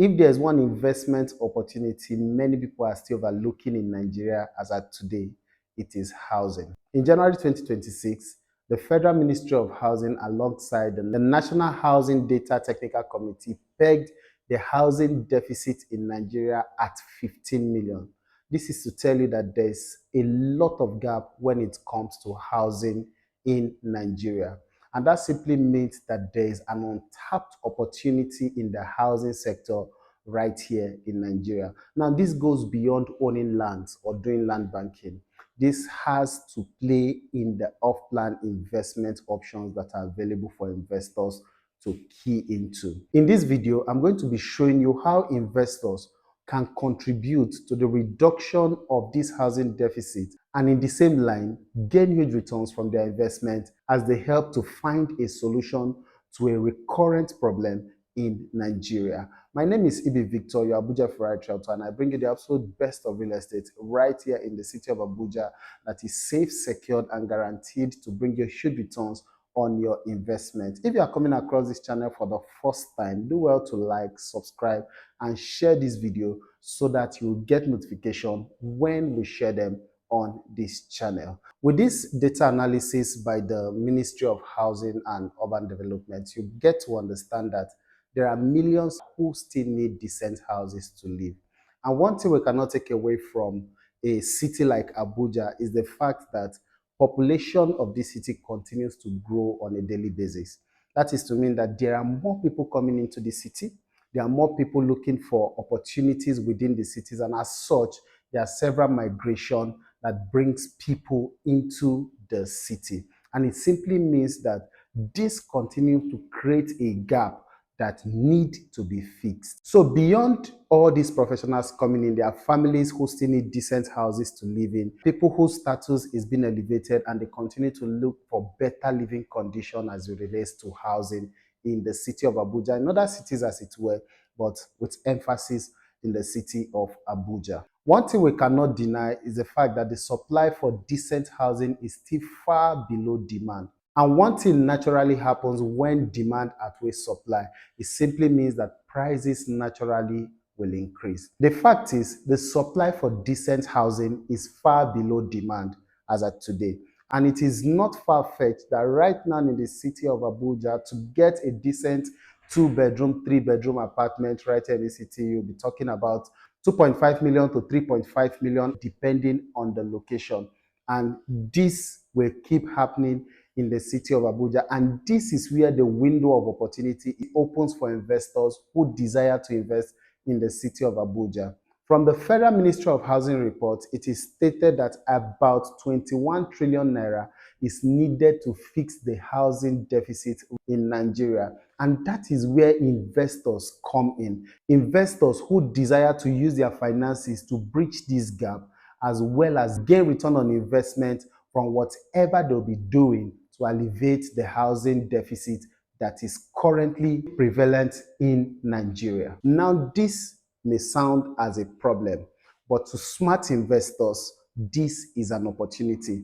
If there's one investment opportunity many people are still overlooking in Nigeria as at today, it is housing. In January 2026, the Federal Ministry of Housing, alongside the National Housing Data Technical Committee, pegged the housing deficit in Nigeria at 15 million. This is to tell you that there's a lot of gap when it comes to housing in Nigeria. And that simply means that there is an untapped opportunity in the housing sector right here in Nigeria. Now, this goes beyond owning lands or doing land banking. This has to play in the off-plan investment options that are available for investors to key into. In this video, I'm going to be showing you how investors can contribute to the reduction of this housing deficit and in the same line gain huge returns from their investment as they help to find a solution to a recurrent problem in Nigeria. My name is Ibi Victor, your Abuja Ferrari Realtor, and I bring you the absolute best of real estate right here in the city of Abuja that is safe, secured, and guaranteed to bring you huge returns on your investment. If you are coming across this channel for the first time, do well to like, subscribe, and share this video so that you get notification when we share them on this channel. With this data analysis by the Ministry of Housing and Urban Development, you get to understand that there are millions who still need decent houses to live. And one thing we cannot take away from a city like Abuja is the fact that population of this city continues to grow on a daily basis. That is to mean that there are more people coming into the city, there are more people looking for opportunities within the cities, and as such, there are several migration that brings people into the city. And it simply means that this continues to create a gap that need to be fixed. So beyond all these professionals coming in, there are families who still need decent houses to live in, people whose status is being elevated and they continue to look for better living conditions as it relates to housing in the city of Abuja, in other cities as it were, but with emphasis in the city of Abuja. One thing we cannot deny is the fact that the supply for decent housing is still far below demand. And one thing naturally happens when demand outweighs supply. It simply means that prices naturally will increase. The fact is, the supply for decent housing is far below demand as at today. And it is not far-fetched that right now in the city of Abuja, to get a decent 2-bedroom, 3-bedroom apartment right here in the city, you'll be talking about 2.5 million to 3.5 million, depending on the location. And this will keep happening in the city of Abuja. And this is where the window of opportunity opens for investors who desire to invest in the city of Abuja. From the Federal Ministry of Housing report, it is stated that about 21 trillion naira is needed to fix the housing deficit in Nigeria. And that is where investors come in. Investors who desire to use their finances to bridge this gap, as well as gain return on investment from whatever they'll be doing to alleviate the housing deficit that is currently prevalent in Nigeria. Now, this may sound as a problem, but to smart investors, this is an opportunity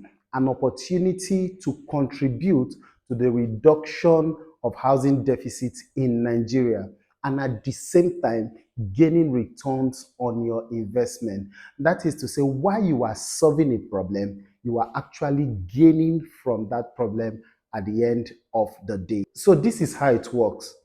to contribute to the reduction of housing deficits in Nigeria, and at the same time gaining returns on your investment. That is to say, while you are solving a problem, you are actually gaining from that problem at the end of the day. So this is how it works.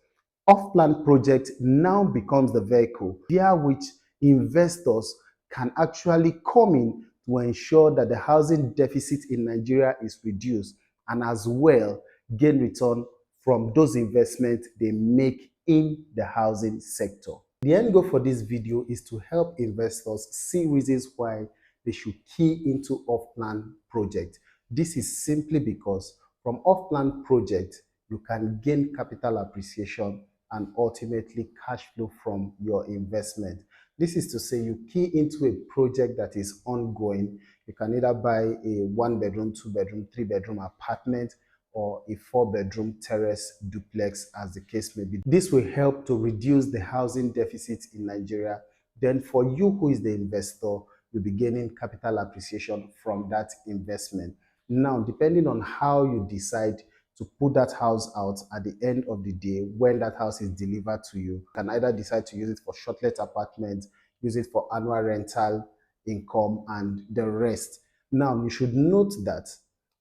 Off-plan project now becomes the vehicle via which investors can actually come in to ensure that the housing deficit in Nigeria is reduced, and as well gain return from those investments they make in the housing sector. The end goal for this video is to help investors see reasons why they should key into off-plan project. This is simply because from off-plan project, you can gain capital appreciation and ultimately cash flow from your investment. This is to say, you key into a project that is ongoing. You can either buy a 1-bedroom, 2-bedroom, 3-bedroom apartment, or a 4-bedroom terrace duplex, as the case may be. This will help to reduce the housing deficit in Nigeria. Then for you who is the investor, you'll be gaining capital appreciation from that investment. Now, depending on how you decide to put that house out at the end of the day when that house is delivered to you. You can either decide to use it for short-let apartments, use it for annual rental income, and the rest. Now, you should note that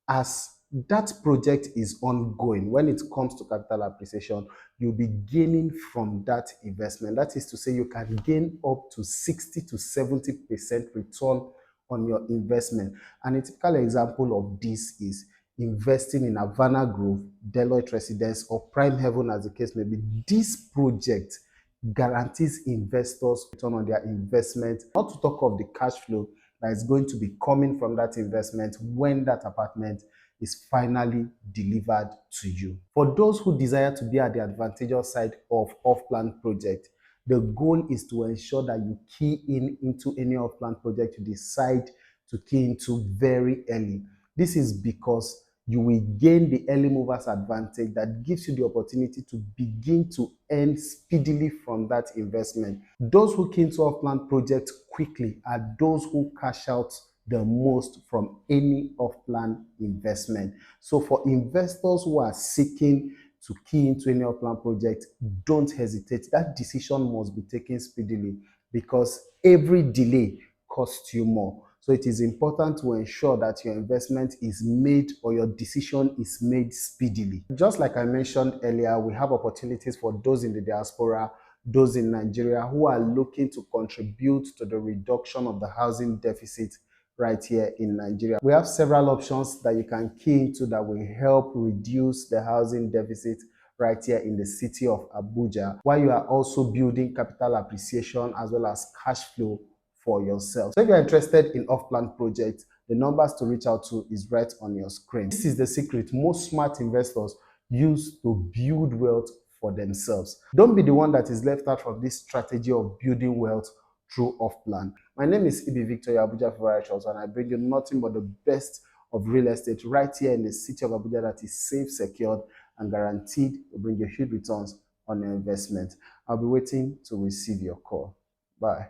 as that project is ongoing, when it comes to capital appreciation, you'll be gaining from that investment. That is to say, you can gain up to 60 to 70% return on your investment. And a typical example of this is investing in Havana Grove, Deloitte Residence, or Prime Heaven, as the case may be. This project guarantees investors return on their investment, not to talk of the cash flow that is going to be coming from that investment when that apartment is finally delivered to you. For those who desire to be at the advantageous side of off-plan project, the goal is to ensure that you key into any off-plan project you decide to key into very early. This is because you will gain the early movers advantage that gives you the opportunity to begin to earn speedily from that investment. Those who key into off-plan projects quickly are those who cash out the most from any off-plan investment. So for investors who are seeking to key into any off-plan project, don't hesitate. That decision must be taken speedily because every delay costs you more. So it is important to ensure that your investment is made or your decision is made speedily. Just like I mentioned earlier, we have opportunities for those in the diaspora, those in Nigeria who are looking to contribute to the reduction of the housing deficit right here in Nigeria. We have several options that you can key into that will help reduce the housing deficit right here in the city of Abuja, while you are also building capital appreciation as well as cash flow for yourself. So if you're interested in off-plan projects, the numbers to reach out to is right on your screen. This is the secret most smart investors use to build wealth for themselves. Don't be the one that is left out from this strategy of building wealth through off-plan. My name is Ibi Victor, your Abuja favorite house, and I bring you nothing but the best of real estate right here in the city of Abuja that is safe, secured, and guaranteed to bring you huge returns on your investment. I'll be waiting to receive your call. Bye.